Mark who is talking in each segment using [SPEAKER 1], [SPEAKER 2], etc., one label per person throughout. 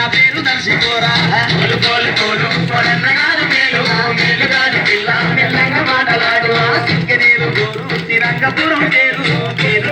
[SPEAKER 1] నా పేరు దర్శికోరా కోలు కోలు కోలు కోలన్నగారు మేలు మేలు కాదు పిల్ల మెల్లంగా మాటలాడు సిక్కనేరు గోరు శ్రీరంగపురం పేరు పేరు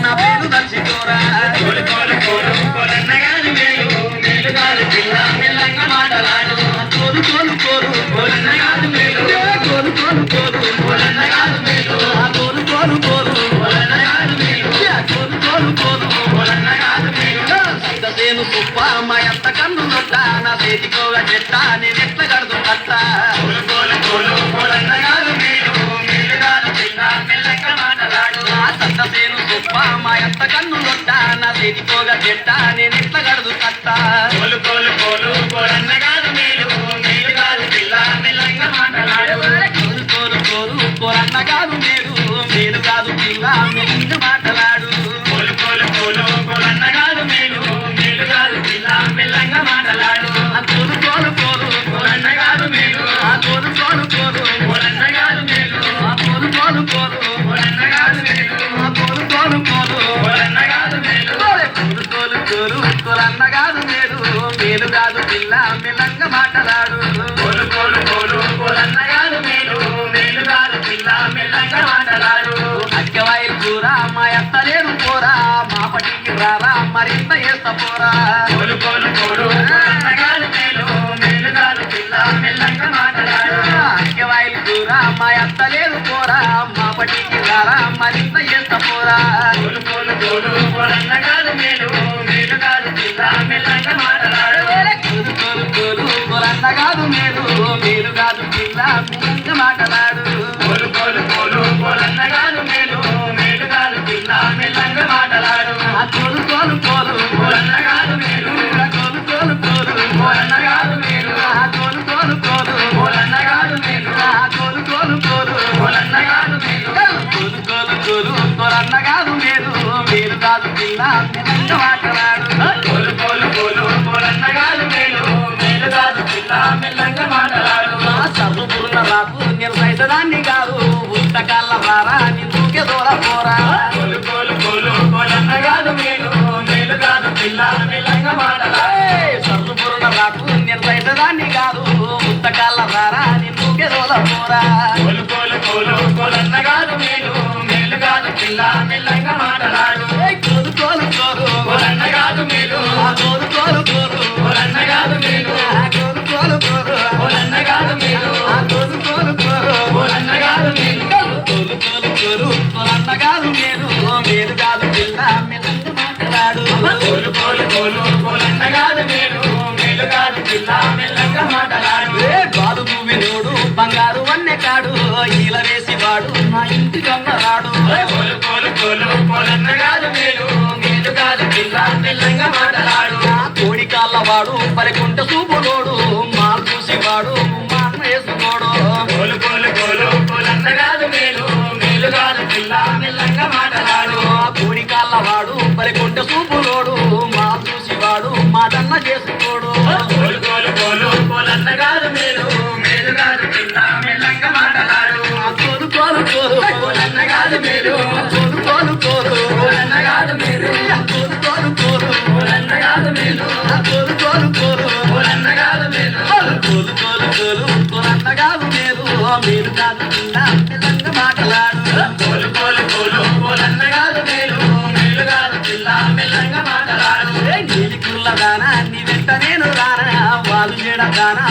[SPEAKER 1] నా పేరు దర్శికోరా కోలు కోలు కోలు కోలన్నగారు మేలు మేలు కాదు పిల్ల మెల్లంగా మాటలాడు కోలు కోలు కోలు కోలన్నగారు మేలు కోలు కోలు కోలు కోలన్నగారు మేలు కోలు కోలు కోలు కోలన్నగారు మేలు కోలు కోలు కోలు కోలన్నగారు మేలు సైతసేను సుప్ప మా ఎంత కన్ను నొట్ట నా చేతికోగా చెట్ట నేనెట్ల గడుదు కట్ట కోలు కోలు కోలు కోలన్నగారు మేలు మేలు కాదు పిల్ల మెల్లంగా మాటలాడు సైతసేను సుప్ప మా ఎంత కన్ను నొట్ట నా చేతికోగా చెట్ట నేనెట్ల గడుదు కట్ట కోలు కోలు కోలు కోలన్నగారు మేలు మేలు కాదు పిల్ల మెల్లంగా మాటలాడు కోలు కోలు కోలు కోలన్నగారు మేలు మేలు కాదు పిల్ల మెల్లంగా మాటలాడు కోలు కోలు కోలు కోలన్నగారు మేలు మేలు కాదు పిల్ల మెల్లంగా మాటలాడు కోలు కోలు కోలు కోలన్నగారు మేలు కోలు కోలు కోలు కోలన్నగారు మేలు కోలు కోలు కోలు కోలన్నగారు మేలు కోలు కోలు కోలు కోలన్నగారు మేలు కోలు కోలు కోలు కోలన్నగారు మేలు మేలు కాదు పిల్ల మెల్లంగా మాటలాడు కోలు కోలు కోలు కోలన్నగారు మేలు మేలు కాదు పిల్ల మెల్లంగా మాటలాడు అక్కవాయి కూర మా ఎత్తలేరు పోరా మా పటికి రారా మరింత చేస్తా పోరా కోలు కోలు కోలు కోలన్నగారు మేలు మేలు కాదు పిల్ల మెల్లంగా మాటలాడు అక్కవాయి కూర మా ఎత్తలేరు పోరా మా పటికి రారా మరింత చేస్తా పోరా కోలు కోలు కోలు కోలన్నగారు మేలు మేలు కాదు పిల్ల మెల్లంగా మాటలాడు కోలు కోలు కోలు కోలన్నగారు మేలు మేలు కాదు పిల్ల మెల్లంగా మాటలాడు కోలు కోలు కోలు కోలన్నగారు మేలు మేలు కాదు పిల్ల మెల్లంగా మాటలాడు కోలు కోలు కోలు కోలన్నగారు మేలు కోలు కోలు కోలు కోలన్నగారు మేలు కోలు కోలు కోలు కోలన్నగారు మేలు కోలు కోలు కోలు కోలన్నగారు మేలు కోలు కోలు కోలు కోలన్నగారు మేలు మేలు కాదు పిల్ల మెల్లంగా మాటలాడు కోలు కోలు కోలు కోలన్నగారు మేలు మేలు కాదు పిల్ల మెల్లంగా మాటలాడు సర్రుపురున్న రాకు నేను రైతదాన్ని కాదు పుస్తకాల రారా నిన్నుకే దూర పోరా కోలు కోలు కోలు కోలన్నగారు మేలు మేలు కాదు పిల్ల మెల్లంగా మాటలాడు సర్రుపురున్న రాకు నేను రైతదాన్ని కాదు పుస్తకాల రారా నిన్నుకే దూర పోరా కోలు కోలు కోలు కోలన్నగారు మేలు మేలు కాదు పిల్ల మెల్లంగా మాటలాడు కోలు కోలు కోలు కోలన్నగారు మేలు కోలు కోలు కోలు కోలన్నగారు మేలు కోలు కోలు కోలు కోలన్నగారు మేలు కోలు కోలు కోలు కోలన్నగారు మేలు కోలు కోలు కోలు కోలన్నగారు మేలు మేలు కాదు పిల్ల మెల్లంగా మాటలాడు కోలు కోలు కోలు కోలన్నగారు మేలు మేలు కాదు పిల్ల మెల్లంగా మాటలాడు బాలు వినోడు బంగారు వన్నె కాడు ఈల వేసి వాడు నా ఇంటి దొంగరాడు కోలు కోలు కోలు కోలన్నగారు మేలు మేలు కాదు పిల్ల మెల్లంగా మాటలాడు కోడి కాళ్ళ వాడు పరికుంట చూపులోడు మాలు చూసి వాడు మాన్న వేసుకోడు కోలు కోలు కోలు కోలన్నగారు మేలు మేలు కాదు పిల్ల మెల్లంగా మాటలాడు కోడి కాళ్ళ వాడు పరికుంట చూపులోడు మాలు చూసి వాడు మాటన్న చేసుకోడు కోలు కోలు కోలు కోలన్నగారు మేలు మేలు కాదు పిల్ల మెల్లంగా మాటలాడు కోలు కోలు కోలు కోలన్నగారు మేలు కోలు కోలు కోలు కోలన్నగారు మేలు కోలు కోలు కోలు కోలన్నగారు మేలు కోలు కోలు కోలు కోలన్నగారు మేలు కోలు కోలు కోలు కోలన్నగారు మేలు మేలు కాదు పిల్ల మెల్లంగా మాటలాడు కోలు కోలు కోలు కోలన్నగారు మేలు మేలు కాదు పిల్ల మెల్లంగా మాటలాడు నీలికుల్ల దానా నీ వెంట నేను రానా వాళ్ళు చేయడానా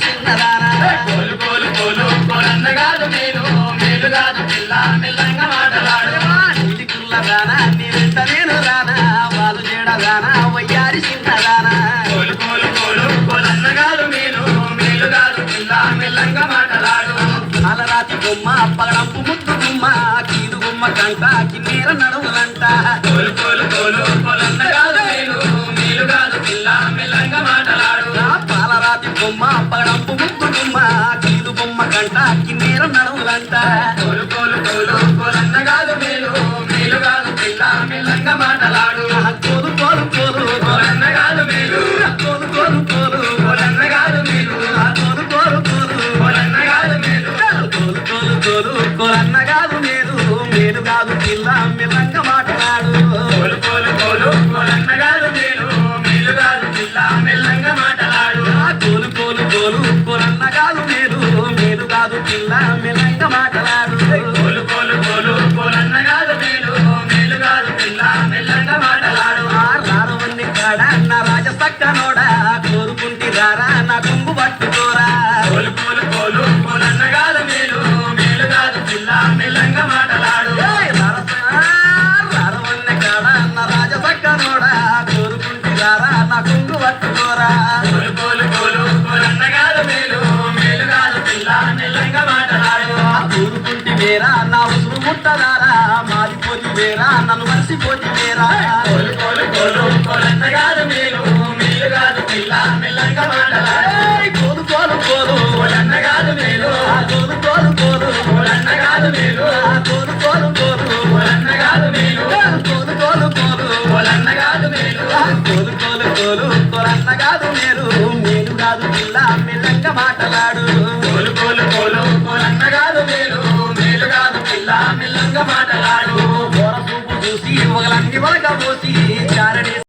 [SPEAKER 1] చిన్నదానా కోలు కోలు కోలు కోలన్నగారు మేలు మేలు కాదు పిల్ల మెల్లంగా మాటలాడు నీలికుల్ల దానా నీ వెంట నేను రానా వాళ్ళు చేయడానా వయ్యారి చిన్నదానా కోలు కోలు కోలు కోలన్నగారు మేలు మేలు కాదు పిల్ల మెల్లంగా మాటలాడు అలరాతి బొమ్మ పగడంపు ముద్దు గుమ్మ కీదు గుమ్మ కంట కిన్నీర నడువులంట కోలు కోలు కోలు కోలన్నగారు మేలు మేలు కాదు పిల్ల మెల్లంగా మాటలాడు పాలరాతి బొమ్మ పగడంపు ముద్దు గుమ్మ కీదు బొమ్మ కంట కిన్నీర నడువులంట కోలు కోలు కోలు కోలన్నగారు మేలు మేలు కాదు పిల్ల మెల్లంగా మాటలాడు కోలు కోలు కోలు కోలన్నగారు మేలు కోలు కోలు కోలు కోలన్నగారు మేలు కోలు కోలు కోలు కోలన్నగారు మేలు కోలు కోలు కోలు కోలన్నగారు మేలు మేలు కాదు పిల్ల మెల్లంగా మాటలాడు కోలు కోలు కోలు కోలన్నగారు మేలు మేలు కాదు పిల్ల పిల్ల మెల్లంగా మాటలాడు కోలు కోలు కోలు కోలన్న కాదు మేలు మేలు కాదు పిల్ల మెల్లంగా మాటలాడు రారవన్ని కాడ నా రాజ పక్కనోడా కోరుకుంటి రారా నా కొంగు పట్టుకోరా కోలు కోలు కోలు కోలన్న కాదు మేలు మేలు కాదు పిల్ల మెల్లంగా మాటలాడు రారవన్ని కాడ నా రాజ పక్కనోడా కోరుకుంటి రారా నా కొంగు పట్టుకోరా కోలు కోలు కోలు కోలన్న కాదు మేలు మేలు కాదు పిల్ల మెల్లంగా మాటలాడు కోరుకుంటి వేరా నా ఉసురు ముట్టదారా మారిపోతి వేరా నన్ను మర్చిపోతి వేరా కోలు కోలు కోలు కోలన్న కాదు మేలు మేలు కాదు పిల్ల మెల్లంగా మాటలాడు కోలు కోలు కోలు కోలన్న కాదు మేలు కోలు కోలు కోలు కోలన్న కాదు మేలు కోలు కోలు కోలు కోలన్న కాదు మేలు కోలు కోలు కోలు కోలన్న కాదు మేలు కోలు కోలు కోలు కోలన్న కాదు మేలు మేలు కాదు పిల్ల మెల్లంగా మాటలాడు కోలు కోలు కోలు కోలన్న కాదు మేలు మేలు కాదు పిల్ల మెల్లంగా మాటలాడు చూసి ఒకలన్నీ వలక పోసి చారడి